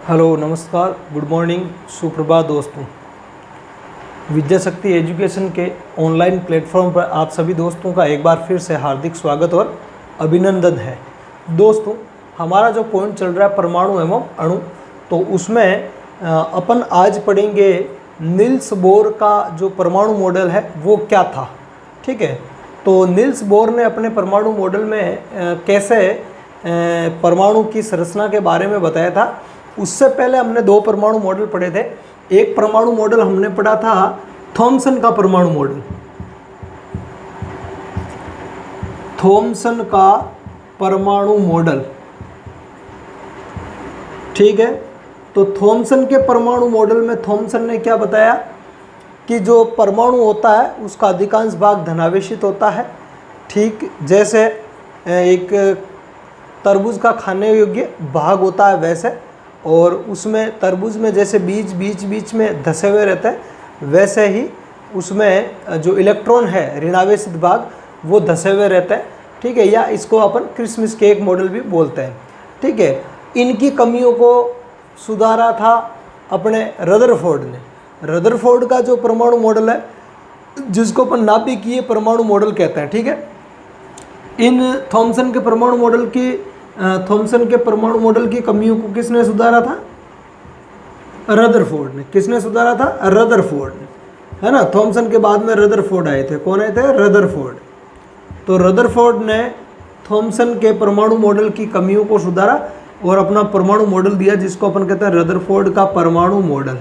Hello, नमस्कार, good morning, सुप्रभात दोस्तों। विद्या शक्ति एजुकेशन के ऑनलाइन प्लेटफॉर्म पर आप सभी दोस्तों का एक बार फिर से हार्दिक स्वागत और अभिनंदन है। दोस्तों, हमारा जो पॉइंट चल रहा है परमाणु एवं अणु, तो उसमें अपन आज पढ़ेंगे नील्स बोर का जो परमाणु मॉडल है वो क्या था। ठीक है, तो नील्स बोर ने अपने परमाणु मॉडल में कैसे परमाणु की संरचना के बारे में बताया था। उससे पहले हमने दो परमाणु मॉडल पढ़े थे। एक परमाणु मॉडल हमने पढ़ा था थॉमसन का परमाणु मॉडल, थॉमसन का परमाणु मॉडल। ठीक है, तो थॉमसन के परमाणु मॉडल में थॉमसन ने क्या बताया कि जो परमाणु होता है उसका अधिकांश भाग धनावेशित होता है। ठीक जैसे एक तरबूज का खाने योग्य भाग होता है वैसे, और उसमें तरबूज में जैसे बीच में धसे हुए रहते हैं, वैसे ही उसमें जो इलेक्ट्रॉन है ऋणावेशित भाग वो धसे हुए रहते हैं। ठीक है, या इसको अपन क्रिसमस केक मॉडल भी बोलते हैं। ठीक है, इनकी कमियों को सुधारा था अपने रदरफोर्ड ने। रदरफोर्ड का जो परमाणु मॉडल है, जिसको अपन नाभिकीय परमाणु मॉडल कहते हैं। ठीक है, इन थॉमसन के परमाणु मॉडल की कमियों को किसने सुधारा था? रदरफोर्ड ने। किसने सुधारा था? रदरफोर्ड ने, है ना। थॉमसन के बाद में रदरफोर्ड आए थे। कौन आए थे? रदरफोर्ड। तो रदरफोर्ड ने थॉमसन के परमाणु मॉडल की कमियों को सुधारा और अपना परमाणु मॉडल दिया, जिसको अपन कहते हैं रदरफोर्ड का परमाणु मॉडल।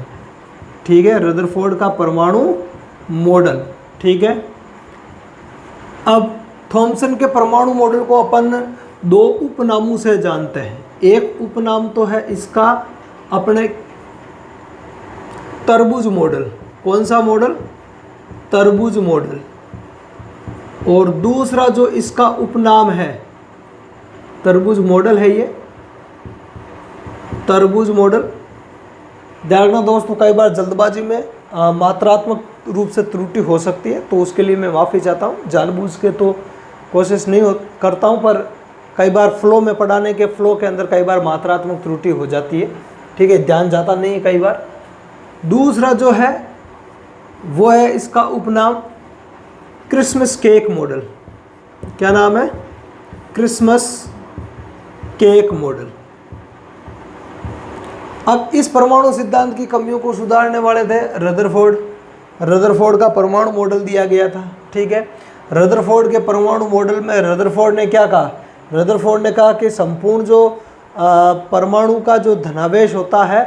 ठीक है, रदरफोर्ड का परमाणु मॉडल। ठीक है, अब थॉमसन के परमाणु मॉडल को अपन दो उपनामों से जानते हैं। एक उपनाम तो है इसका अपने तरबूज मॉडल। कौन सा मॉडल? तरबूज मॉडल। और दूसरा जो इसका उपनाम है, तरबूज मॉडल है ये, तरबूज मॉडल। ध्यान रखना दोस्तों, कई बार जल्दबाजी में मात्रात्मक रूप से त्रुटि हो सकती है, तो उसके लिए मैं माफ़ी चाहता हूँ। जानबूझ के तो कोशिश नहीं करता हूँ, पर कई बार फ्लो में पढ़ाने के फ्लो के अंदर कई बार मात्रात्मक त्रुटि हो जाती है। ठीक है, ध्यान जाता नहीं है कई बार। दूसरा जो है वो है इसका उपनाम क्रिसमस केक मॉडल। क्या नाम है? Christmas cake model. अब इस परमाणु सिद्धांत की कमियों को सुधारने वाले थे रदरफोर्ड। रदरफोर्ड का परमाणु मॉडल दिया गया था। ठीक है, रदरफोर्ड के परमाणु मॉडल में रदरफोर्ड ने क्या कहा? रदरफोर्ड ने कहा कि संपूर्ण जो परमाणु का जो धनावेश होता है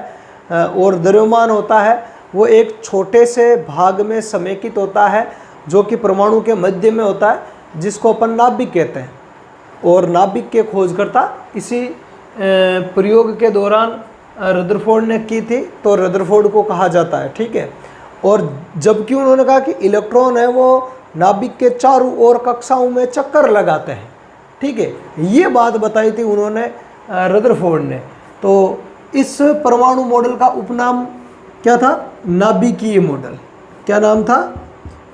और द्रव्यमान होता है, वो एक छोटे से भाग में समेकित होता है, जो कि परमाणु के मध्य में होता है, जिसको अपन नाभिक कहते हैं। और नाभिक के खोजकर्ता इसी प्रयोग के दौरान रदरफोर्ड ने की थी, तो रदरफोर्ड को कहा जाता है। ठीक है, और जबकि उन्होंने कहा कि इलेक्ट्रॉन है वो नाभिक के चारों ओर कक्षाओं में चक्कर लगाते हैं। ठीक है, ये बात बताई थी उन्होंने रदरफोर्ड ने। तो इस परमाणु मॉडल का उपनाम क्या था? नाभिकीय मॉडल। क्या नाम था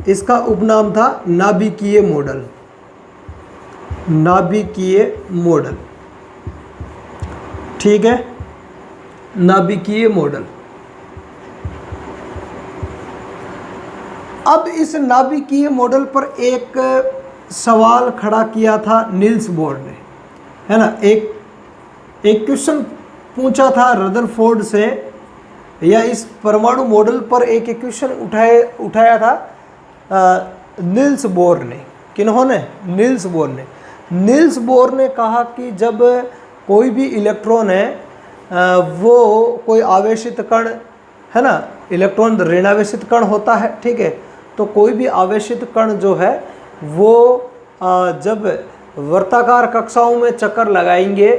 इसका? उपनाम था नाभिकीय मॉडल। नाभिकीय मॉडल। ठीक है, नाभिकीय मॉडल। अब इस नाभिकीय मॉडल पर एक सवाल खड़ा किया था नील्स बोर ने, है ना। एक क्वेश्चन पूछा था रदरफोर्ड से, या इस परमाणु मॉडल पर एक क्वेश्चन उठाया था नील्स बोर ने। किन्होंने? नील्स बोर ने। नील्स बोर ने कहा कि जब कोई भी इलेक्ट्रॉन है वो कोई आवेशित कण है ना, इलेक्ट्रॉन ऋणावेशित कण होता है। ठीक है, तो कोई भी आवेशित कण जो है वो जब वर्ताकार कक्षाओं में चक्कर लगाएंगे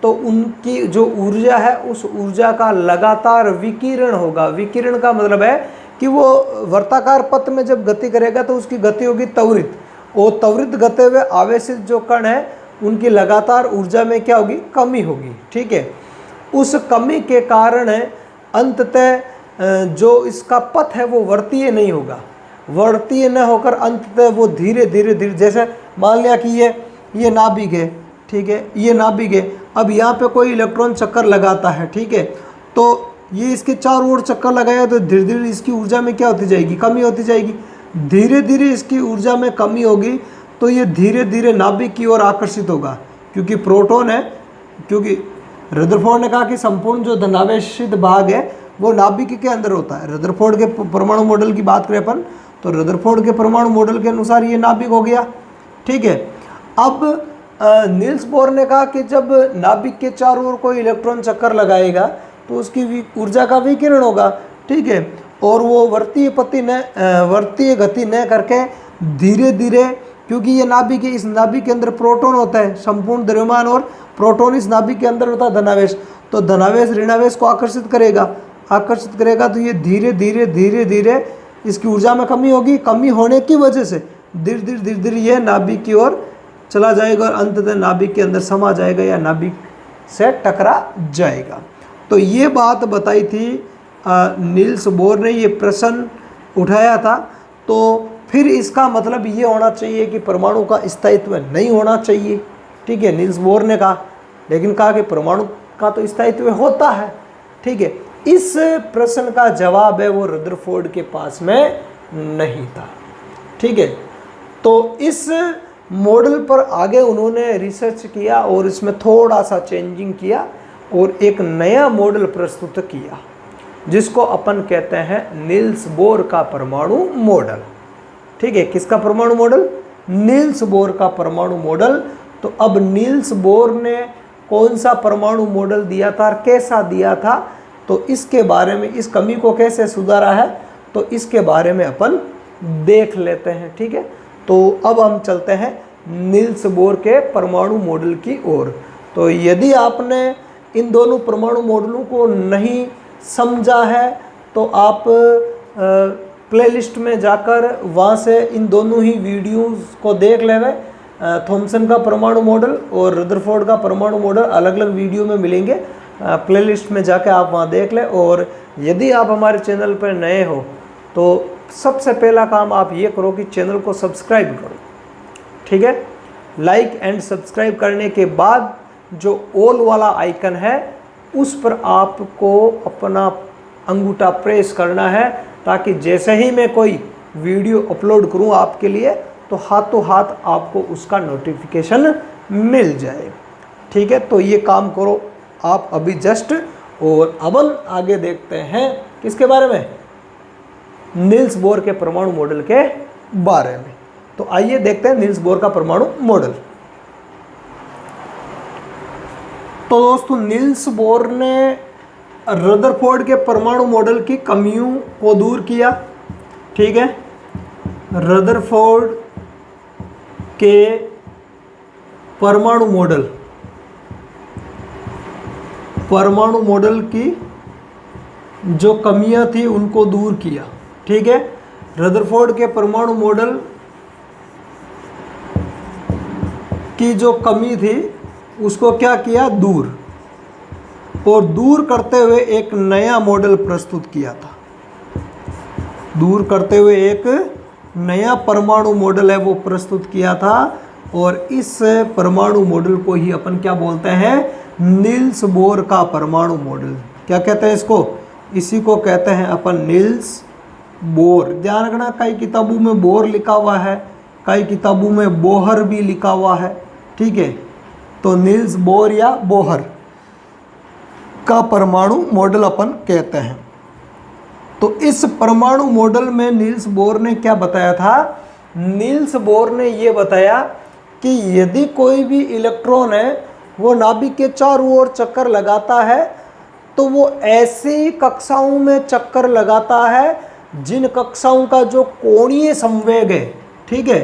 तो उनकी जो ऊर्जा है उस ऊर्जा का लगातार विकिरण होगा। विकिरण का मतलब है कि वो वर्ताकार पथ में जब गति करेगा तो उसकी गति होगी त्वरित, और त्वरित गति हुए आवेशित जो कण है उनकी लगातार ऊर्जा में क्या होगी? कमी होगी। ठीक है, उस कमी के कारण अंततः जो इसका पथ है वो वर्तीय नहीं होगा। वर्तीय न होकर अंततः वो धीरे धीरे जैसे मान लिया कि ये नाभिक है। ठीक है, ये नाभिक है। अब यहाँ पे कोई इलेक्ट्रॉन चक्कर लगाता है। ठीक है, तो ये इसके चारों ओर चक्कर लगाया तो धीरे धीरे इसकी ऊर्जा में क्या होती जाएगी, कमी होती जाएगी। धीरे धीरे इसकी ऊर्जा में कमी होगी तो ये धीरे धीरे नाभिक की ओर आकर्षित होगा, क्योंकि प्रोटॉन है, क्योंकि रदरफोर्ड ने कहा कि संपूर्ण जो धनावेशित भाग है वो नाभिक के अंदर होता है। रदरफोर्ड के परमाणु मॉडल की बात करें अपन तो रदरफोर्ड के परमाणु मॉडल के अनुसार ये नाभिक हो गया, ठीक है। अब नील्स बोर ने कहा कि जब नाभिक के चारों ओर कोई इलेक्ट्रॉन चक्कर लगाएगा तो उसकी ऊर्जा का विकिरण होगा, ठीक है, और वो वर्तीय गति न करके धीरे धीरे, क्योंकि ये नाभिक है, इस नाभिक के अंदर प्रोटॉन होता है, संपूर्ण द्रव्यमान और प्रोटॉन इस नाभिक के अंदर होता है धनावेश, तो धनावेश ऋणावेश को आकर्षित करेगा तो ये धीरे धीरे इसकी ऊर्जा में कमी होगी। कमी होने की वजह से धीरे धीरे ये नाभिक की ओर चला जाएगा और अंततः नाभिक के अंदर समा जाएगा या नाभिक से टकरा जाएगा। तो ये बात बताई थी नील्स बोर ने, ये प्रश्न उठाया था। तो फिर इसका मतलब ये होना चाहिए कि परमाणु का स्थायित्व नहीं होना चाहिए, ठीक है, नील्स बोर ने कहा, लेकिन कहा कि परमाणु का तो स्थायित्व होता है, ठीक है। इस प्रश्न का जवाब है वो रदरफोर्ड के पास में नहीं था, ठीक है। तो इस मॉडल पर आगे उन्होंने रिसर्च किया और इसमें थोड़ा सा चेंजिंग किया और एक नया मॉडल प्रस्तुत किया जिसको अपन कहते हैं नील्स बोर का परमाणु मॉडल, ठीक है। किसका परमाणु मॉडल? नील्स बोर का परमाणु मॉडल। तो अब नील्स बोर ने कौन सा परमाणु मॉडल दिया था और कैसा दिया था, तो इसके बारे में, इस कमी को कैसे सुधारा है, तो इसके बारे में अपन देख लेते हैं, ठीक है। तो अब हम चलते हैं नील्स बोर के परमाणु मॉडल की ओर। तो यदि आपने इन दोनों परमाणु मॉडलों को नहीं समझा है तो आप प्लेलिस्ट में जाकर वहाँ से इन दोनों ही वीडियोस को देख लेवे। थॉमसन का परमाणु मॉडल और रदरफोर्ड का परमाणु मॉडल अलग अलग वीडियो में मिलेंगे, प्लेलिस्ट में जाकर आप वहाँ देख लें। और यदि आप हमारे चैनल पर नए हो तो सबसे पहला काम आप ये करो कि चैनल को सब्सक्राइब करो, ठीक है। लाइक एंड सब्सक्राइब करने के बाद जो ऑल वाला आइकन है उस पर आपको अपना अंगूठा प्रेस करना है, ताकि जैसे ही मैं कोई वीडियो अपलोड करूं आपके लिए तो हाथों हाथ आपको उसका नोटिफिकेशन मिल जाए, ठीक है। तो ये काम करो आप अभी जस्ट। और अब आगे देखते हैं किसके बारे में, नील्स बोर के परमाणु मॉडल के बारे में। तो आइए देखते हैं नील्स बोर का परमाणु मॉडल। तो दोस्तों नील्स बोर ने रदरफोर्ड के परमाणु मॉडल की कमियों को दूर किया, ठीक है। रदरफोर्ड के परमाणु मॉडल की जो कमियां थी उनको दूर किया, ठीक है। रदरफोर्ड के परमाणु मॉडल की जो कमी थी उसको क्या किया, दूर, और दूर करते हुए एक नया मॉडल प्रस्तुत किया था। दूर करते हुए एक नया परमाणु मॉडल है वो प्रस्तुत किया था, और इस परमाणु मॉडल को ही अपन क्या बोलते हैं, नील्स बोर का परमाणु मॉडल। क्या कहते हैं इसको, इसी को कहते हैं अपन नील्स बोर। ध्यान रखना, कई किताबों में बोर लिखा हुआ है, कई किताबों में बोहर भी लिखा हुआ है, ठीक है। तो नील्स बोर या बोहर का परमाणु मॉडल अपन कहते हैं। तो इस परमाणु मॉडल में नील्स बोर ने क्या बताया था, नील्स बोर ने ये बताया कि यदि कोई भी इलेक्ट्रॉन है वो नाभिक के चारों ओर चक्कर लगाता है तो वो ऐसी कक्षाओं में चक्कर लगाता है जिन कक्षाओं का जो कोणीय संवेग है, ठीक है।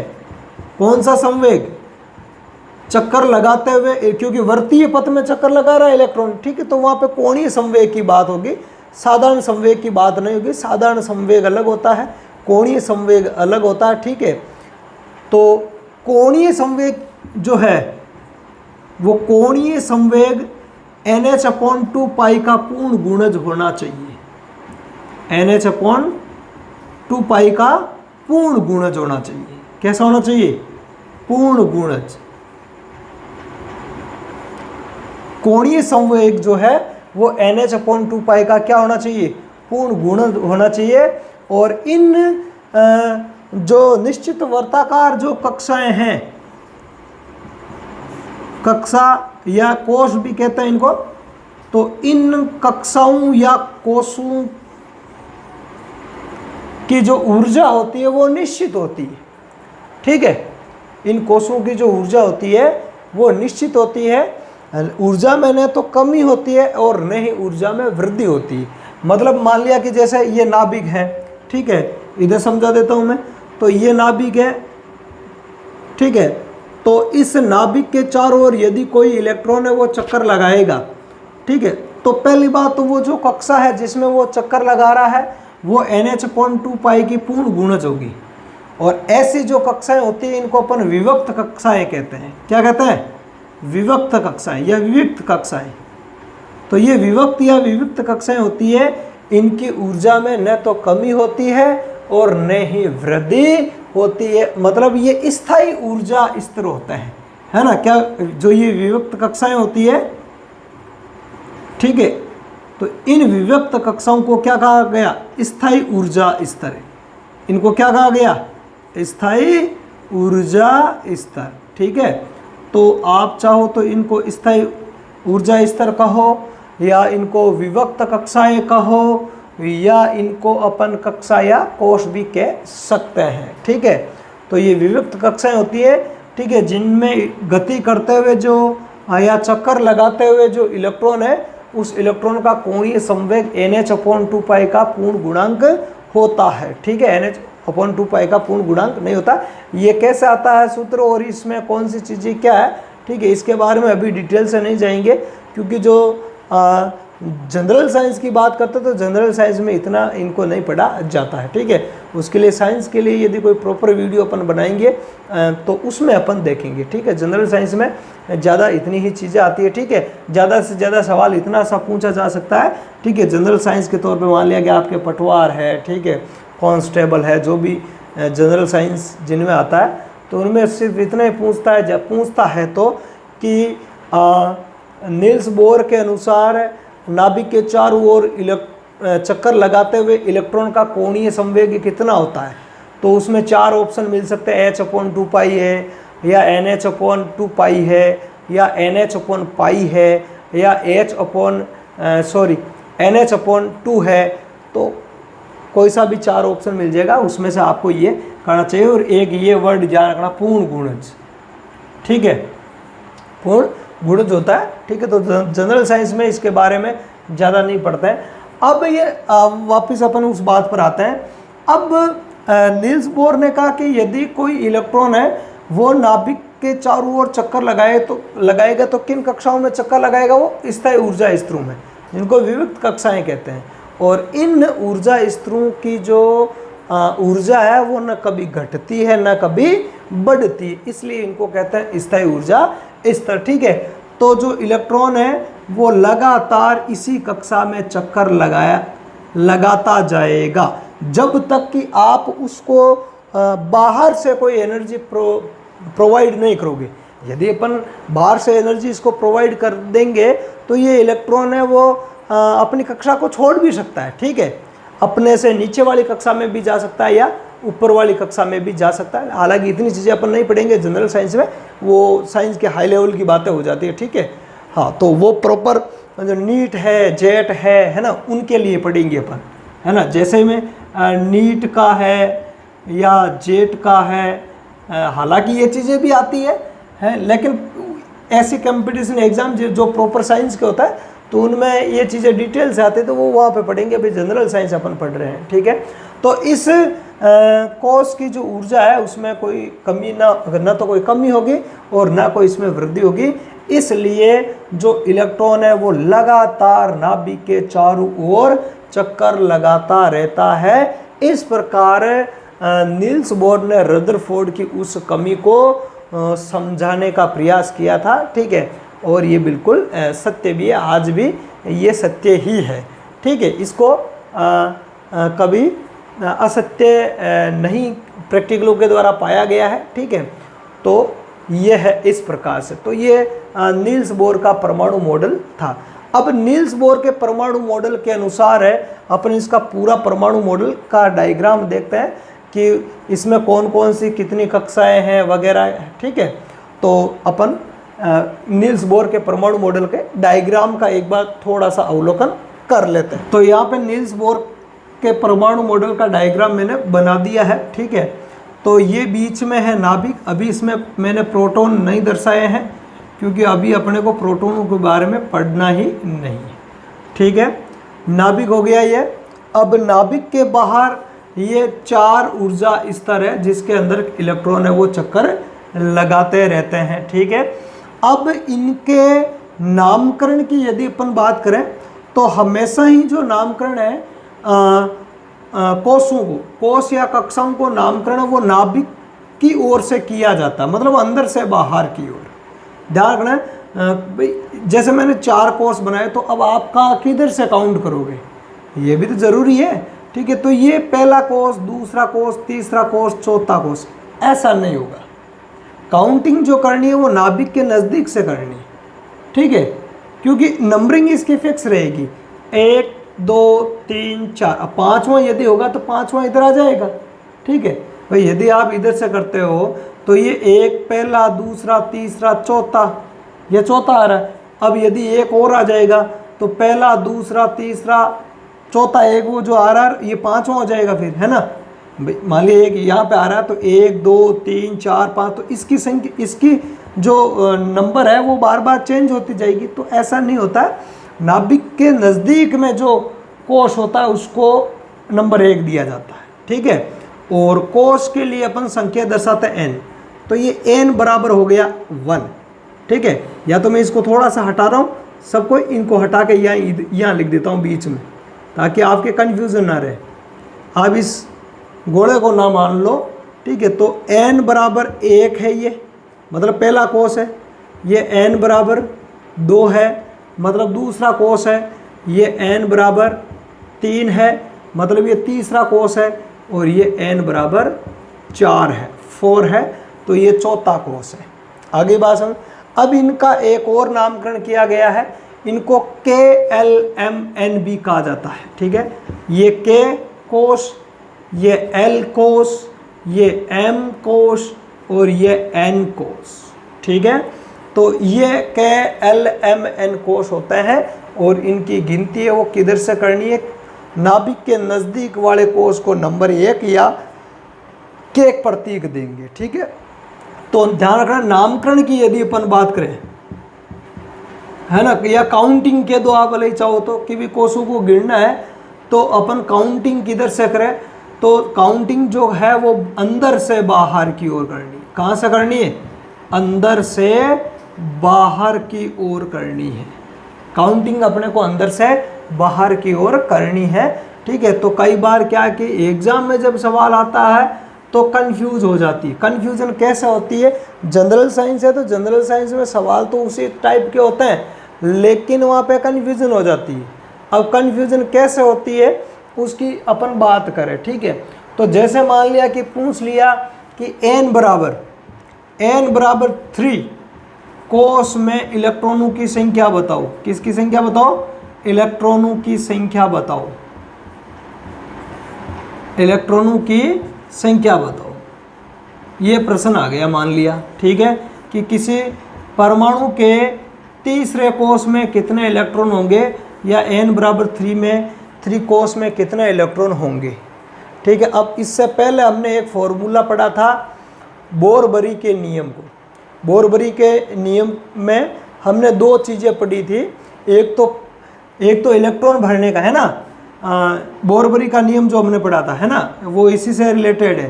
कौन सा संवेग, चक्कर लगाते हुए, क्योंकि वर्तीय पथ में चक्कर लगा रहा है इलेक्ट्रॉन, ठीक है, तो वहाँ पे कोणीय संवेग की बात होगी, साधारण संवेग की बात नहीं होगी। साधारण संवेग अलग होता है, कोणीय संवेग अलग होता है, ठीक है। तो कोणीय संवेग जो है वो कोणीय संवेग NH/2 पाई का पूर्ण गुणज होना चाहिए। NH/2 पाई का पूर्ण गुणज होना चाहिए। कैसा होना चाहिए, पूर्ण गुणज। कोणीय संवेग जो है वो NH/2 का क्या होना चाहिए, पूर्ण गुणज होना चाहिए। और इन जो निश्चित वर्ताकार जो कक्षाएं हैं, कक्षा या कोश भी कहते हैं इनको, तो इन कक्षाओं या कोशों की जो ऊर्जा होती है वो निश्चित होती है, ठीक है। इन कोशों की जो ऊर्जा होती है वो निश्चित होती है, ऊर्जा में न तो कमी होती है और न ही ऊर्जा में वृद्धि होती है। मतलब मान लिया कि जैसे ये नाभिक है, ठीक है, इधर समझा देता हूँ मैं, तो ये नाभिक है, ठीक है। तो इस नाभिक के चारों ओर यदि कोई इलेक्ट्रॉन है वो चक्कर लगाएगा, ठीक है, तो पहली बात तो वो जो कक्षा है जिसमें वो चक्कर लगा रहा है वो NH/2 की पूर्ण गुणज होगी। और ऐसी जो कक्षाएं होती हैं इनको अपन विभक्त कक्षाएं कहते हैं। क्या कहते हैं, विभक्त कक्षाएं या विविक्त कक्षाएं। तो ये विभक्त या विविक्त कक्षाएं होती है, इनकी ऊर्जा में न तो कमी होती है और न ही वृद्धि होती है, मतलब ये स्थायी ऊर्जा स्तर होते हैं, है ना। क्या जो ये विभक्त कक्षाएं होती है, ठीक है, तो इन विभक्त कक्षाओं को क्या कहा गया, स्थायी ऊर्जा स्तर। इनको क्या कहा गया, स्थायी ऊर्जा स्तर, ठीक है। तो आप चाहो तो इनको स्थायी ऊर्जा स्तर कहो, या इनको विभक्त कक्षाएं कहो, या इनको अपन कक्षा या कोश भी कह सकते हैं, ठीक है। तो ये विभक्त कक्षाएं होती है, ठीक है, जिनमें गति करते हुए जो या चक्कर लगाते हुए जो इलेक्ट्रॉन है उस इलेक्ट्रॉन का कोणीय संवेग NH/2 का पूर्ण गुणांक होता है, ठीक है। NH/2 का पूर्ण गुणांक नहीं होता। ये कैसे आता है सूत्र और इसमें कौन सी चीज़ें क्या है, ठीक है, इसके बारे में अभी डिटेल से नहीं जाएंगे, क्योंकि जो जनरल साइंस की बात करते तो जनरल साइंस में इतना इनको नहीं पढ़ा जाता है, ठीक है। उसके लिए साइंस के लिए यदि कोई प्रॉपर वीडियो अपन बनाएंगे तो उसमें अपन देखेंगे, ठीक है। जनरल साइंस में ज़्यादा इतनी ही चीज़ें आती है, ठीक है। ज़्यादा से ज़्यादा सवाल इतना सा पूछा जा सकता है, ठीक है। जनरल साइंस के तौर पे मान लिया कि आपके पटवार है, ठीक है, कांस्टेबल है, जो भी जनरल साइंस जिनमें आता है तो उनमें सिर्फ इतना ही पूछता है तो कि नील्स बोर के अनुसार नाभिक के चारों ओर चक्कर लगाते हुए इलेक्ट्रॉन का कोणीय संवेग कितना होता है। तो उसमें 4 ऑप्शन मिल सकते हैं, H/2 है, या NH/2 है, या NH/π है, या NH/2 है। तो कोई सा भी 4 ऑप्शन मिल जाएगा, उसमें से आपको ये करना चाहिए। और एक ये वर्ड याद रखना, पूर्ण गुणज, ठीक है, पूर्ण गुणज होता है, ठीक है। तो जनरल साइंस में इसके बारे में ज़्यादा नहीं पढ़ते हैं। अब ये वापस अपन उस बात पर आते हैं। अब नील्स बोर ने कहा कि यदि कोई इलेक्ट्रॉन है वो नाभिक के चारों ओर चक्कर लगाएगा तो किन कक्षाओं में चक्कर लगाएगा, वो स्थायी ऊर्जा स्तरों में, जिनको विविक्त कक्षाएं कहते हैं। और इन ऊर्जा स्तरों की जो ऊर्जा है वो न कभी घटती है न कभी बढ़ती है, इसलिए इनको कहते हैं स्थायी ऊर्जा स्तर, ठीक है। तो जो इलेक्ट्रॉन है वो लगातार इसी कक्षा में चक्कर लगाता जाएगा जब तक कि आप उसको बाहर से कोई एनर्जी प्रोवाइड नहीं करोगे। यदि अपन बाहर से एनर्जी इसको प्रोवाइड कर देंगे तो ये इलेक्ट्रॉन है वो अपनी कक्षा को छोड़ भी सकता है, ठीक है। अपने से नीचे वाली कक्षा में भी जा सकता है या ऊपर वाली कक्षा में भी जा सकता है। हालांकि इतनी चीज़ें अपन नहीं पढ़ेंगे जनरल साइंस में, वो साइंस के हाई लेवल की बातें हो जाती है, ठीक है। हाँ, तो वो प्रॉपर जो नीट है, जेट है ना, उनके लिए पढ़ेंगे अपन, है ना। जैसे में नीट का है या जेट का है, हालांकि ये चीज़ें भी आती है, लेकिन ऐसे कंपटीशन एग्ज़ाम जो प्रॉपर साइंस के होता है तो उनमें ये चीज़ें डिटेल से आते हैं, तो वो वहाँ पे पढ़ेंगे। अभी जनरल साइंस अपन पढ़ रहे हैं, ठीक है। तो इस कोश की जो ऊर्जा है उसमें कोई कमी ना तो कोई कमी होगी और ना कोई इसमें वृद्धि होगी, इसलिए जो इलेक्ट्रॉन है वो लगातार नाभिक के चारों ओर चक्कर लगाता रहता है। इस प्रकार नील्स बोर ने रदरफोर्ड की उस कमी को समझाने का प्रयास किया था, ठीक है। और ये बिल्कुल सत्य भी है, आज भी ये सत्य ही है, ठीक है। इसको कभी असत्य नहीं प्रैक्टिकलों के द्वारा पाया गया है, ठीक है। तो ये है इस प्रकार से। तो ये नील्स बोर का परमाणु मॉडल था। अब नील्स बोर के परमाणु मॉडल के अनुसार है, अपन इसका पूरा परमाणु मॉडल का डायग्राम देखते हैं कि इसमें कौन कौन सी कितनी कक्षाएं हैं वगैरह, ठीक है। तो अपन नील्स बोर के परमाणु मॉडल के डायग्राम का एक बार थोड़ा सा अवलोकन कर लेते हैं। तो यहाँ पे नील्स बोर के परमाणु मॉडल का डायग्राम मैंने बना दिया है, ठीक है। तो ये बीच में है नाभिक, अभी इसमें मैंने प्रोटॉन नहीं दर्शाए हैं क्योंकि अभी अपने को प्रोटॉनों के बारे में पढ़ना ही नहीं है, ठीक है। नाभिक हो गया ये। अब नाभिक के बाहर ये 4 ऊर्जा स्तर है जिसके अंदर इलेक्ट्रॉन है वो चक्कर लगाते रहते हैं, ठीक है। अब इनके नामकरण की यदि अपन बात करें तो हमेशा ही जो नामकरण है कोषों को, कोष या कक्षाओं को नामकरण वो नाभिक की ओर से किया जाता है, मतलब अंदर से बाहर की ओर। ध्यान रखना भाई, जैसे मैंने 4 कोष बनाए तो अब आप किधर से काउंट करोगे, ये भी तो जरूरी है, ठीक है। तो ये पहला कोष, दूसरा कोष, तीसरा कोष, चौथा कोष, ऐसा नहीं होगा। काउंटिंग जो करनी है वो नाभिक के नज़दीक से करनी है, ठीक है, क्योंकि नंबरिंग इसकी फिक्स रहेगी 1 2 3 4। अब 5वां यदि होगा तो 5वां इधर आ जाएगा, ठीक है भाई। यदि आप इधर से करते हो तो ये 1 पहला, दूसरा, तीसरा, चौथा, ये चौथा आ रहा है। अब यदि एक और आ जाएगा तो पहला, दूसरा, तीसरा, चौथा, एक वो जो आ रहा है ये 5वां हो जाएगा फिर, है ना। मान लिया एक यहाँ पे आ रहा है तो 1 2 3 4 5, तो इसकी संख्या, इसकी जो नंबर है वो बार बार चेंज होती जाएगी। तो ऐसा नहीं होता है, नाभिक के नज़दीक में जो कोष होता है उसको नंबर 1 दिया जाता है, ठीक है। और कोष के लिए अपन संख्या दर्शाते हैं n, तो ये n बराबर हो गया 1, ठीक है। या तो मैं इसको थोड़ा सा हटा रहा हूँ सबको, इनको हटा के यहाँ लिख देता हूँ बीच में ताकि आपके कन्फ्यूज़न ना रहे। आप इस गोले को ना मान लो, ठीक है। तो n बराबर 1 है, ये मतलब पहला कोष है। ये n बराबर 2 है, मतलब दूसरा कोष है। ये n बराबर 3 है, मतलब ये तीसरा कोष है। और ये n बराबर 4 है, 4 है, तो ये चौथा कोष है। आगे बात समझ। अब इनका एक और नामकरण किया गया है, इनको KLMN भी कहा जाता है, ठीक है। ये K कोष, ये L कोष, ये M कोष और ये N कोष, ठीक है। तो ये KLMN कोष होते हैं और इनकी गिनती है वो किधर से करनी है, नाभिक के नज़दीक वाले कोष को नंबर 1 या K प्रतीक देंगे, ठीक है। तो ध्यान रखना, नामकरण की यदि अपन बात करें, है ना, या काउंटिंग के दो आप भले चाहो तो कि भी कोषों को गिनना है तो अपन काउंटिंग किधर से करें, तो काउंटिंग जो है वो अंदर से बाहर की ओर करनी है। कहाँ से करनी है, अंदर से बाहर की ओर करनी है। काउंटिंग अपने को अंदर से बाहर की ओर करनी है, ठीक है। तो कई बार क्या कि एग्जाम में जब सवाल आता है तो कंफ्यूज हो जाती है। कंफ्यूजन कैसे होती है, जनरल साइंस है तो जनरल साइंस में सवाल तो उसी टाइप के होते हैं, लेकिन वहाँ पे कंफ्यूजन हो जाती है। अब कंफ्यूजन कैसे होती है उसकी अपन बात करें, ठीक है। तो जैसे मान लिया कि पूछ लिया कि n बराबर 3 कोष में इलेक्ट्रॉनों की संख्या बताओ। किसकी संख्या बताओ, इलेक्ट्रॉनों की संख्या बताओ, इलेक्ट्रॉनों की संख्या बताओ। ये प्रश्न आ गया मान लिया, ठीक है, कि किसी परमाणु के तीसरे कोष में कितने इलेक्ट्रॉन होंगे या n बराबर 3 में 3 कोष में कितने इलेक्ट्रॉन होंगे, ठीक है। अब इससे पहले हमने एक फॉर्मूला पढ़ा था बोरबरी के नियम को। बोरबरी के नियम में हमने 2 चीज़ें पढ़ी थी, एक तो इलेक्ट्रॉन भरने का, है ना, बोरबरी का नियम जो हमने पढ़ा था, है ना, वो इसी से रिलेटेड है।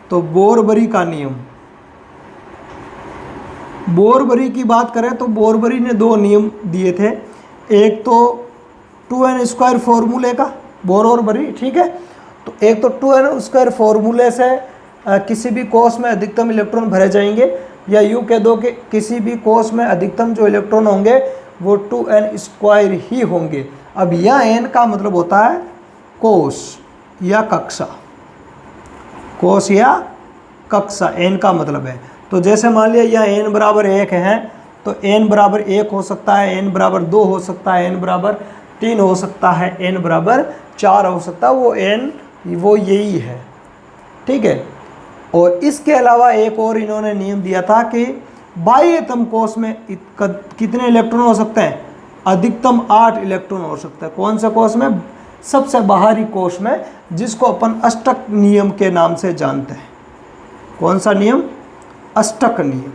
तो बोरबरी का नियम, बोरबरी की बात करें तो बोरबरी ने 2 नियम दिए थे, एक तो 2n² फॉर्मूले का, बोर और बरी, ठीक है। तो एक तो 2n² फॉर्मूले से किसी भी कोष में अधिकतम इलेक्ट्रॉन भरे जाएंगे, या यूँ कह दो कि किसी भी कोष में अधिकतम जो इलेक्ट्रॉन होंगे वो 2n² ही होंगे। अब यह n का मतलब होता है कोष या कक्षा, कोष या कक्षा n का मतलब है। तो जैसे मान लिया यह n बराबर 1 है तो n बराबर 1 हो सकता है, n बराबर 2 हो सकता है, n बराबर 3 हो सकता है, n बराबर 4 हो सकता है, वो n वो यही है, ठीक है। और इसके अलावा एक और इन्होंने नियम दिया था कि बाह्यतम कोष में कितने इलेक्ट्रॉन हो सकते हैं, अधिकतम 8 इलेक्ट्रॉन हो सकता है। कौन से कोष में, सबसे बाहरी कोष में, जिसको अपन अष्टक नियम के नाम से जानते हैं। कौन सा नियम, अष्टक नियम।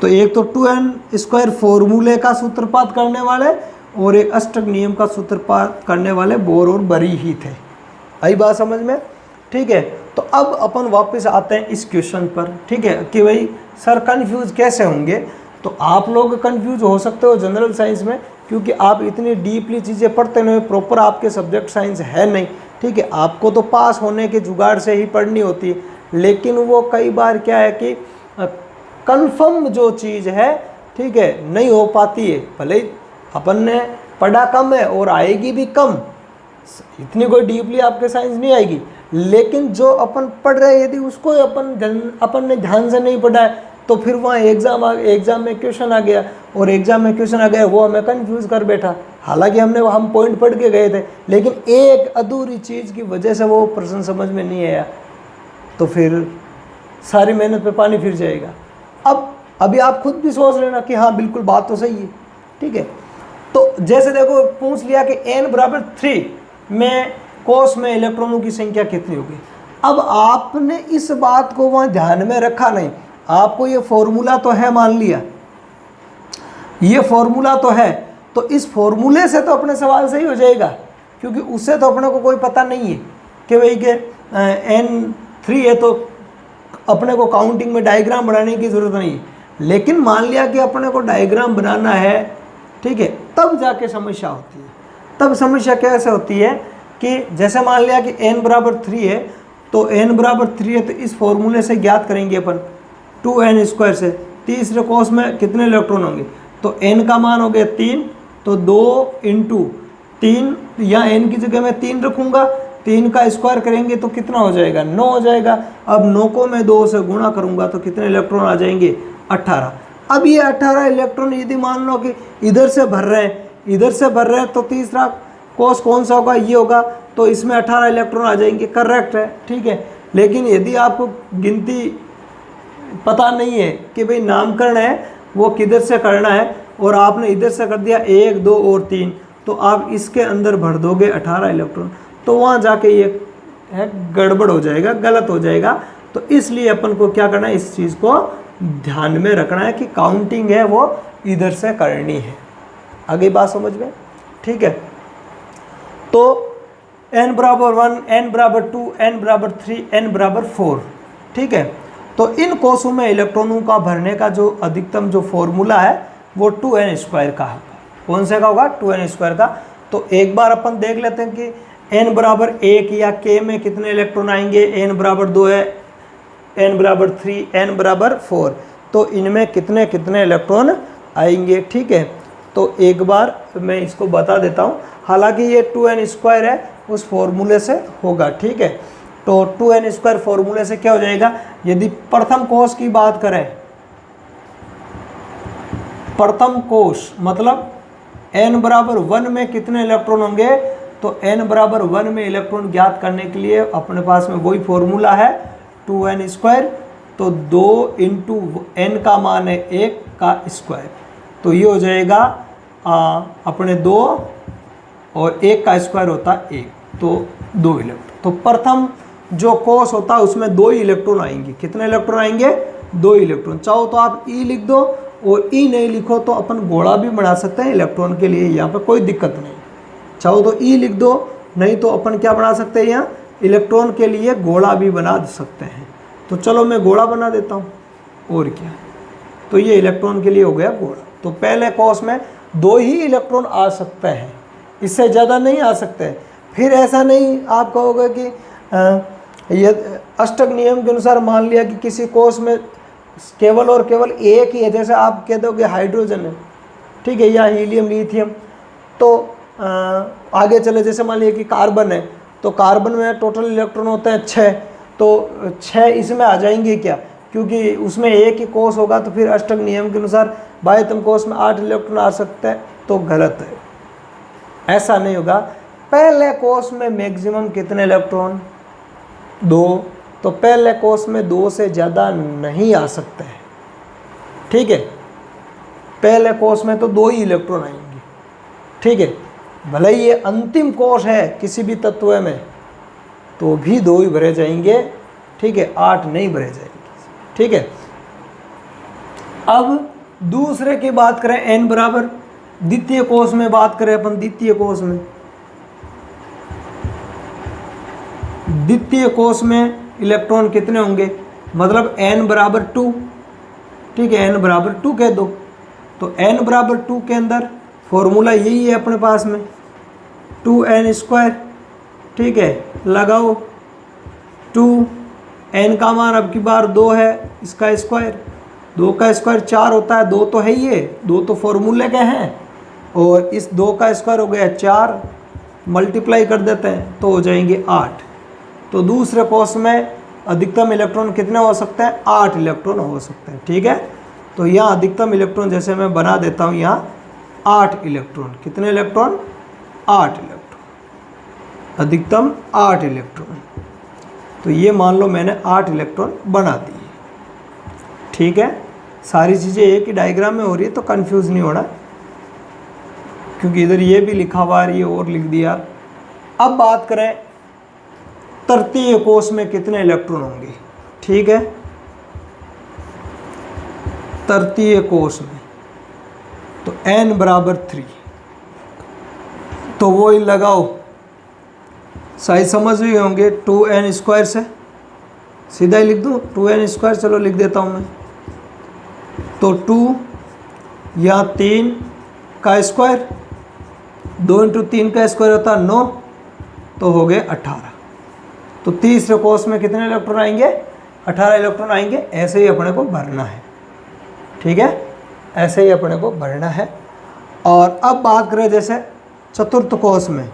तो एक तो 2n² फॉर्मूले का सूत्रपात करने वाले और एक अष्टक नियम का सूत्रपात करने वाले बोर और बरी ही थे। आई बात समझ में, ठीक है। तो अब अपन वापस आते हैं इस क्वेश्चन पर, ठीक है, कि भाई सर कंफ्यूज कैसे होंगे। तो आप लोग कंफ्यूज हो सकते हो जनरल साइंस में, क्योंकि आप इतनी डीपली चीज़ें पढ़ते नहीं, प्रॉपर आपके सब्जेक्ट साइंस है नहीं, ठीक है। आपको तो पास होने के जुगाड़ से ही पढ़नी होती है, लेकिन वो कई बार क्या है कि कंफर्म जो चीज़ है, ठीक है, नहीं हो पाती है। भले अपन ने पढ़ा कम है और आएगी भी कम, इतनी कोई डीपली आपके साइंस नहीं आएगी, लेकिन जो अपन पढ़ रहे हैं यदि उसको अपन ने ध्यान से नहीं पढ़ा है, तो फिर वहाँ एग्ज़ाम में क्वेश्चन आ गया, और एग्ज़ाम में क्वेश्चन आ गया वो हमें कंफ्यूज कर बैठा। हालांकि हम पॉइंट पढ़ के गए थे, लेकिन एक अधूरी चीज़ की वजह से वो प्रश्न समझ में नहीं आया, तो फिर सारी मेहनत पे पानी फिर जाएगा। अभी आप खुद भी सोच लेना कि हाँ बिल्कुल बात तो सही है, ठीक है। तो जैसे देखो पूछ लिया कि n बराबर 3 में कोष में इलेक्ट्रॉनों की संख्या कितनी होगी। अब आपने इस बात को वहाँ ध्यान में रखा नहीं, आपको ये फॉर्मूला तो है, मान लिया ये फॉर्मूला तो है, तो इस फॉर्मूले से तो अपने सवाल सही हो जाएगा, क्योंकि उससे तो अपने को कोई पता नहीं है कि भाई के n3 है, तो अपने को काउंटिंग में डायग्राम बनाने की ज़रूरत नहीं है। लेकिन मान लिया कि अपने को डायग्राम बनाना है, ठीक है, तब जाके समस्या होती है। तब समस्या कैसे होती है कि जैसे मान लिया कि n बराबर 3 है, तो n बराबर 3 है, तो इस फॉर्मूले से ज्ञात करेंगे अपन 2n² से। तीसरे कोष में कितने इलेक्ट्रॉन होंगे, तो n का मान हो गया 3, तो 2 × 3, या n की जगह मैं 3 रखूँगा, 3 का स्क्वायर करेंगे तो कितना हो जाएगा, 9 हो जाएगा। अब 9 को मैं 2 से गुणा करूँगा तो कितने इलेक्ट्रॉन आ जाएंगे, 18। अब ये 18 इलेक्ट्रॉन यदि मान लो कि इधर से भर रहे हैं, इधर से भर रहे हैं, तो तीसरा कोष कौन सा होगा, ये होगा, तो इसमें 18 इलेक्ट्रॉन आ जाएंगे, करेक्ट है, ठीक है। लेकिन यदि आपको गिनती पता नहीं है कि भाई नामकरण है वो किधर से करना है, और आपने इधर से कर दिया 1, 2 और 3, तो आप इसके अंदर भर दोगे 18 इलेक्ट्रॉन, तो वहाँ जाके ये है गड़बड़ हो जाएगा, गलत हो जाएगा। तो इसलिए अपन को क्या करना है, इस चीज़ को ध्यान में रखना है कि काउंटिंग है वो इधर से करनी है। आगे बात समझ में, ठीक है। तो n बराबर 1, n बराबर 2, n बराबर 3, n बराबर 4, ठीक है। तो इन कोषों में इलेक्ट्रॉनों का भरने का जो अधिकतम जो फॉर्मूला है वो 2n² का होगा। कौन से का होगा, 2n² का। तो एक बार अपन देख लेते हैं कि n बराबर 1 या k में कितने इलेक्ट्रॉन आएंगे, n बराबर 2 है, n बराबर 3, n बराबर 4, तो इनमें कितने कितने इलेक्ट्रॉन आएंगे, ठीक है। तो एक बार मैं इसको बता देता हूँ, हालांकि ये 2n² है, उस फॉर्मूले से होगा, ठीक है। तो 2n² फॉर्मूले से क्या हो जाएगा, यदि प्रथम कोष की बात करें, प्रथम कोष मतलब n बराबर 1 में कितने इलेक्ट्रॉन होंगे, तो n बराबर 1 में इलेक्ट्रॉन ज्ञात करने के लिए अपने पास में वही फॉर्मूला है 2n², तो 2 × n का मान है 1 का स्क्वायर, तो ये हो जाएगा अपने 2 और 1 का स्क्वायर होता है 1, तो 2 इलेक्ट्रॉन। तो प्रथम जो कोष होता है उसमें 2 ही इलेक्ट्रॉन आएंगे। कितने इलेक्ट्रॉन आएंगे, 2 इलेक्ट्रॉन। चाहो तो आप ई लिख दो, और ई नहीं लिखो तो अपन गोला भी बना सकते हैं इलेक्ट्रॉन के लिए, यहाँ पर कोई दिक्कत नहीं। चाहो तो ई लिख दो, नहीं तो अपन क्या बना सकते हैं, यहाँ इलेक्ट्रॉन के लिए गोला भी बना सकते हैं। तो चलो मैं गोला बना देता हूँ, और क्या, तो ये इलेक्ट्रॉन के लिए हो गया गोला। तो पहले कोष में 2 ही इलेक्ट्रॉन आ सकते हैं, इससे ज़्यादा नहीं आ सकते। फिर ऐसा नहीं आप कहोगे कि ये अष्टक नियम के अनुसार मान लिया कि किसी कोष में केवल और केवल एक ही है, जैसे आप कह दोगे हाइड्रोजन है, ठीक है, या हीलियम, लिथियम। तो आगे चले, जैसे मान लिया कि कार्बन है, तो कार्बन में टोटल इलेक्ट्रॉन होते हैं 6, तो 6 इसमें आ जाएंगे क्या, क्योंकि उसमें एक ही कोष होगा तो फिर अष्टक नियम के अनुसार बाह्यतम कोष में 8 इलेक्ट्रॉन आ सकता है, तो गलत है, ऐसा नहीं होगा। पहले कोष में मैक्सिमम कितने इलेक्ट्रॉन? 2, तो पहले कोष में 2 से ज़्यादा नहीं आ सकते हैं, ठीक है। पहले कोष में तो 2 ही इलेक्ट्रॉन आएंगे, ठीक है। भले ही ये अंतिम कोष है किसी भी तत्व में तो भी 2 ही भरे जाएंगे, ठीक है, 8 नहीं भरे जाएंगे, ठीक है। अब दूसरे की बात करें, n बराबर द्वितीय कोष में बात करें अपन, द्वितीय कोष में, द्वितीय कोष में इलेक्ट्रॉन कितने होंगे? मतलब n बराबर 2, ठीक है, n बराबर 2 कह दो। तो n बराबर 2 के अंदर फॉर्मूला यही है अपने पास में, 2n², ठीक है। लगाओ 2, n का मान अब की बार 2 है, इसका स्क्वायर, 2 का स्क्वायर 4 होता है, 2 तो है ही है, 2 तो फॉर्मूले के हैं, और इस 2 का स्क्वायर हो गया 4, मल्टीप्लाई कर देते हैं तो हो जाएंगे 8। तो दूसरे कोष में अधिकतम इलेक्ट्रॉन कितने हो सकते हैं? 8 इलेक्ट्रॉन हो सकते हैं, ठीक है। तो यहाँ अधिकतम इलेक्ट्रॉन जैसे मैं बना देता हूँ, यहाँ 8 इलेक्ट्रॉन, कितने इलेक्ट्रॉन? 8 इलेक्ट्रॉन, अधिकतम 8 इलेक्ट्रॉन। तो ये मान लो मैंने 8 इलेक्ट्रॉन बना दिए, ठीक है। सारी चीज़ें एक ही डायग्राम में हो रही है तो कंफ्यूज नहीं होना, क्योंकि इधर ये भी लिखा हुआ है, ये और लिख दिया। अब बात करें तृतीय कोष में कितने इलेक्ट्रॉन होंगे, ठीक है। तृतीय कोष में तो n बराबर 3, तो वो ही लगाओ, साइज समझ भी होंगे, 2n² से सीधा ही लिख दूँ, 2n², चलो लिख देता हूँ मैं। तो 2 या 3 का स्क्वायर, 2 × 3 का स्क्वायर होता है 9, तो हो गए 18। तो तीसरे कोष में कितने इलेक्ट्रॉन आएंगे? 18 इलेक्ट्रॉन आएंगे। ऐसे ही अपने को भरना है, ठीक है, ऐसे ही अपने को भरना है। और अब बात करें जैसे चतुर्थ कोष में,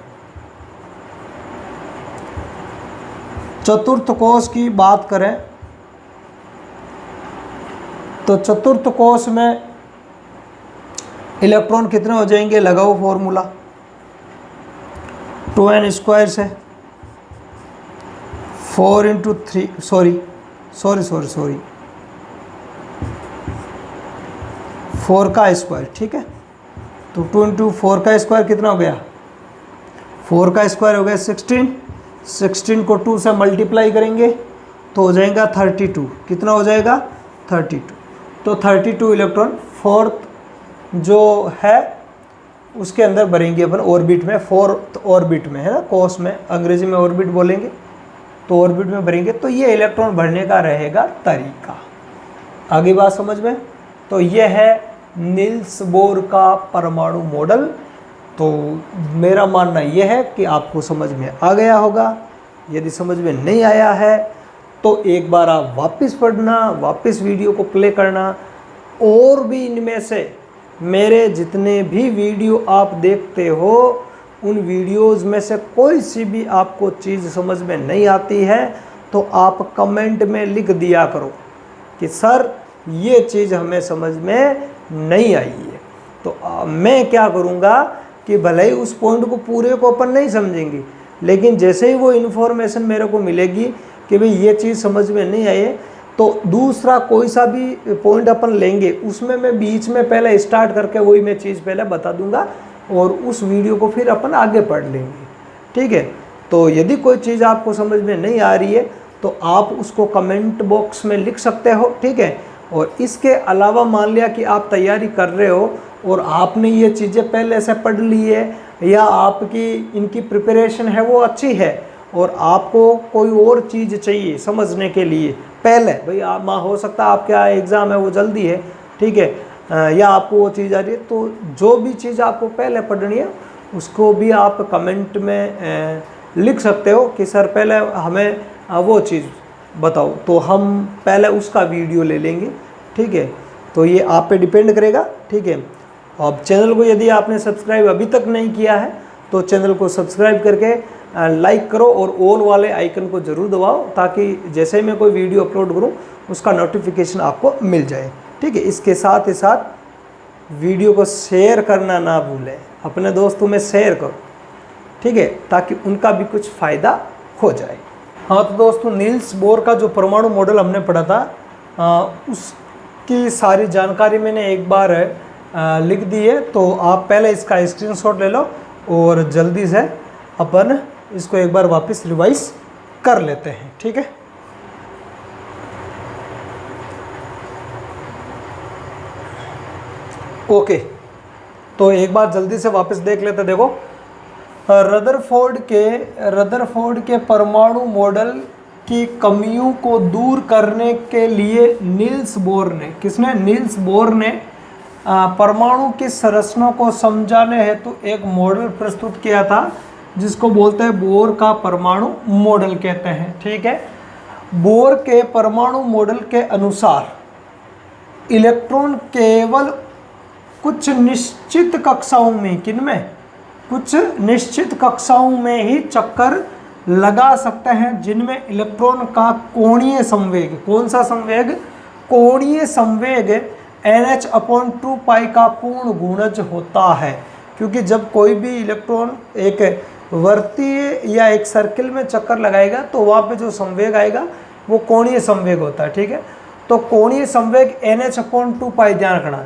चतुर्थ कोष की बात करें तो चतुर्थ कोष में इलेक्ट्रॉन कितने हो जाएंगे? लगाओ फॉर्मूला, 2n² से 4 × 3, सॉरी 4 का स्क्वायर, ठीक है। तो 2 × 4 का स्क्वायर कितना हो गया? 4 का स्क्वायर हो गया 16, 16 को 2 से मल्टीप्लाई करेंगे तो हो जाएगा 32। कितना हो जाएगा? 32। तो 32 इलेक्ट्रॉन फोर्थ जो है उसके अंदर भरेंगे अपन ऑर्बिट में, फोर्थ ऑर्बिट में, है ना, कोष में, अंग्रेजी में ऑर्बिट बोलेंगे, तो ऑर्बिट में भरेंगे। तो ये इलेक्ट्रॉन भरने का रहेगा तरीका। आगे बात समझ में? तो ये है नील्स बोर का परमाणु मॉडल। तो मेरा मानना यह है कि आपको समझ में आ गया होगा। यदि समझ में नहीं आया है तो एक बार आप वापस पढ़ना, वापस वीडियो को प्ले करना, और भी इनमें से मेरे जितने भी वीडियो आप देखते हो उन वीडियोज़ में से कोई सी भी आपको चीज़ समझ में नहीं आती है तो आप कमेंट में लिख दिया करो कि सर ये चीज़ हमें समझ में नहीं आई है। तो मैं क्या करूँगा कि भले ही उस पॉइंट को पूरे को अपन नहीं समझेंगे, लेकिन जैसे ही वो इन्फॉर्मेशन मेरे को मिलेगी कि भाई ये चीज़ समझ में नहीं आई है, तो दूसरा कोई सा भी पॉइंट अपन लेंगे उसमें मैं बीच में पहले स्टार्ट करके वही मैं चीज़ पहले बता दूंगा और उस वीडियो को फिर अपन आगे पढ़ लेंगे। ठीक है, तो यदि कोई चीज़ आपको समझ में नहीं आ रही है तो आप उसको कमेंट बॉक्स में लिख सकते हो। ठीक है, और इसके अलावा मान लिया कि आप तैयारी कर रहे हो और आपने ये चीज़ें पहले से पढ़ ली है या आपकी इनकी प्रिपरेशन है वो अच्छी है और आपको कोई और चीज़ चाहिए समझने के लिए पहले, भाई आप हो सकता है आपका एग्ज़ाम है वो जल्दी है, ठीक है, या आपको वो चीज़ आ रही है, तो जो भी चीज़ आपको पहले पढ़नी है उसको भी आप कमेंट में लिख सकते हो कि सर पहले हमें वो चीज़ बताओ, तो हम पहले उसका वीडियो ले लेंगे। ठीक है, तो ये आप पे डिपेंड करेगा। ठीक है, अब चैनल को यदि आपने सब्सक्राइब अभी तक नहीं किया है तो चैनल को सब्सक्राइब करके लाइक करो और ऑल वाले आइकन को ज़रूर दबाओ, ताकि जैसे ही मैं कोई वीडियो अपलोड करूँ उसका नोटिफिकेशन आपको मिल जाए। ठीक है, इसके साथ ही साथ वीडियो को शेयर करना ना भूलें, अपने दोस्तों में शेयर करो, ठीक है, ताकि उनका भी कुछ फ़ायदा हो जाए। हाँ तो दोस्तों, नील्स बोर का जो परमाणु मॉडल हमने पढ़ा था उसकी सारी जानकारी मैंने एक बार लिख दी है, तो आप पहले इसका स्क्रीनशॉट ले लो और जल्दी से अपन इसको एक बार वापस रिवाइज कर लेते हैं। ठीक है, ओके, तो एक बार जल्दी से वापस देख लेते। देखो, रदरफोर्ड के परमाणु मॉडल की कमियों को दूर करने के लिए नील्स बोर ने परमाणु की संरचना को समझाने हेतु एक मॉडल प्रस्तुत किया था, जिसको बोलते हैं बोर का परमाणु मॉडल कहते हैं। ठीक है, बोर के परमाणु मॉडल के अनुसार इलेक्ट्रॉन केवल कुछ निश्चित कक्षाओं में, कुछ निश्चित कक्षाओं में ही चक्कर लगा सकते हैं, जिनमें इलेक्ट्रॉन का कोणीय संवेग, कौन सा संवेग, कोणीय संवेग NH/2π का पूर्ण गुणज होता है। क्योंकि जब कोई भी इलेक्ट्रॉन एक वर्तीय या एक सर्किल में चक्कर लगाएगा तो वहाँ पे जो संवेग आएगा वो कोणीय संवेग होता है। ठीक है, तो कोणीय संवेग NH/2π ध्यान रखना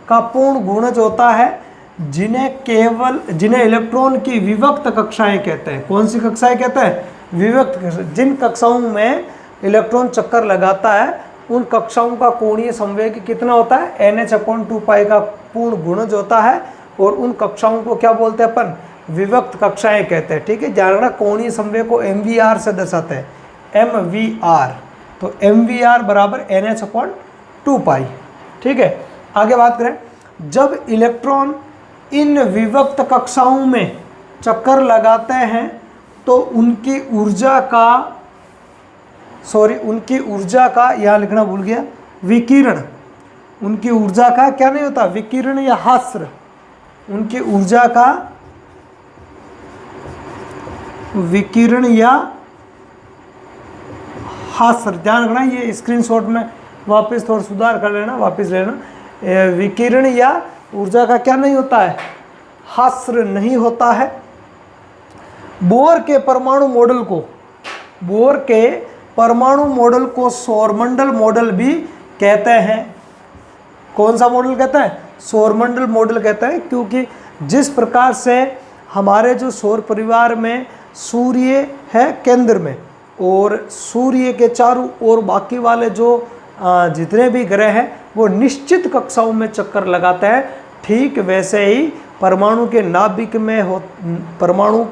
का पूर्ण गुणज होता है, जिन्हें इलेक्ट्रॉन की विभक्त कक्षाएं कहते हैं। कौन सी कक्षाएं कहते हैं? विभक्त कक्षाएं। जिन कक्षाओं में इलेक्ट्रॉन चक्कर लगाता है उन कक्षाओं का कोणीय संवेग कितना होता है? NH/2π का पूर्ण गुणज होता है, और उन कक्षाओं को क्या बोलते हैं अपन? विभक्त कक्षाएं कहते हैं। ठीक है, ध्यान रखना, कोणीय संवेग को MVR से दर्शाते हैं, MVR। तो MVR बराबर NH/2π। ठीक है, आगे बात करें, जब इलेक्ट्रॉन इन विभक्त कक्षाओं में चक्कर लगाते हैं तो उनकी ऊर्जा का यहाँ लिखना भूल गया, विकिरण। उनकी ऊर्जा का क्या नहीं होता? विकिरण या हास्र। उनकी ऊर्जा का विकिरण या हास्र, ध्यान रखना। ये स्क्रीनशॉट में वापस थोड़ा सुधार कर लेना, वापस लेना। विकिरण या ऊर्जा का क्या नहीं होता है? हास्र नहीं होता है। बोर के परमाणु मॉडल को सौरमंडल मॉडल भी कहते हैं। कौन सा मॉडल कहते हैं? सौरमंडल मॉडल कहते हैं, क्योंकि जिस प्रकार से हमारे जो सौर परिवार में सूर्य है केंद्र में, और सूर्य के चारों ओर बाकी वाले जो जितने भी ग्रह हैं वो निश्चित कक्षाओं में चक्कर लगाते हैं, ठीक वैसे ही परमाणु के नाभिक में परमाणु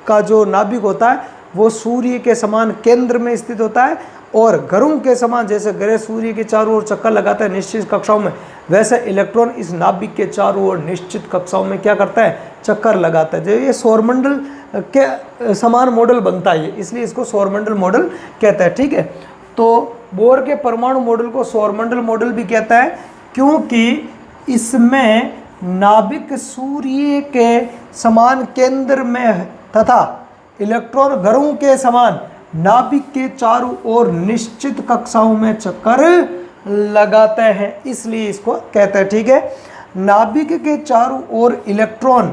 का जो नाभिक होता है वो सूर्य के समान केंद्र में स्थित होता है, और ग्रहों के समान, जैसे ग्रह सूर्य के चारों ओर चक्कर लगाता है निश्चित कक्षाओं में, वैसे इलेक्ट्रॉन इस नाभिक के चारों ओर निश्चित कक्षाओं में क्या करता है? चक्कर लगाता है। जो ये सौरमंडल के समान मॉडल बनता है, इसलिए इसको सौरमंडल मॉडल कहता है। ठीक है, तो बोर के परमाणु मॉडल को सौरमंडल मॉडल भी कहता है, क्योंकि इसमें नाभिक सूर्य के समान केंद्र में तथा इलेक्ट्रॉन ग्रहों के समान नाभिक के चारों ओर निश्चित कक्षाओं में चक्कर लगाते हैं, इसलिए इसको कहते हैं। ठीक है, नाभिक के चारों ओर इलेक्ट्रॉन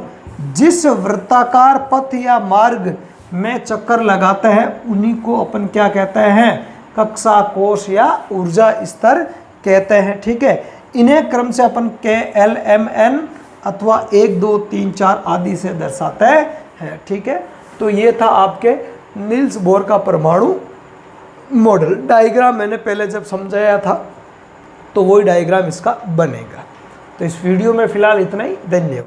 जिस वृत्ताकार पथ या मार्ग में चक्कर लगाते हैं उन्हीं को अपन क्या कहते हैं? कक्षा कोश या ऊर्जा स्तर कहते हैं। ठीक है, इन्हें क्रम से अपन KLMN अथवा 1 2 3 4 आदि से दर्शाते हैं। ठीक है, तो ये था आपके नील्स बोर का परमाणु मॉडल। डायग्राम मैंने पहले जब समझाया था तो वही डायग्राम इसका बनेगा। तो इस वीडियो में फिलहाल इतना ही। धन्यवाद।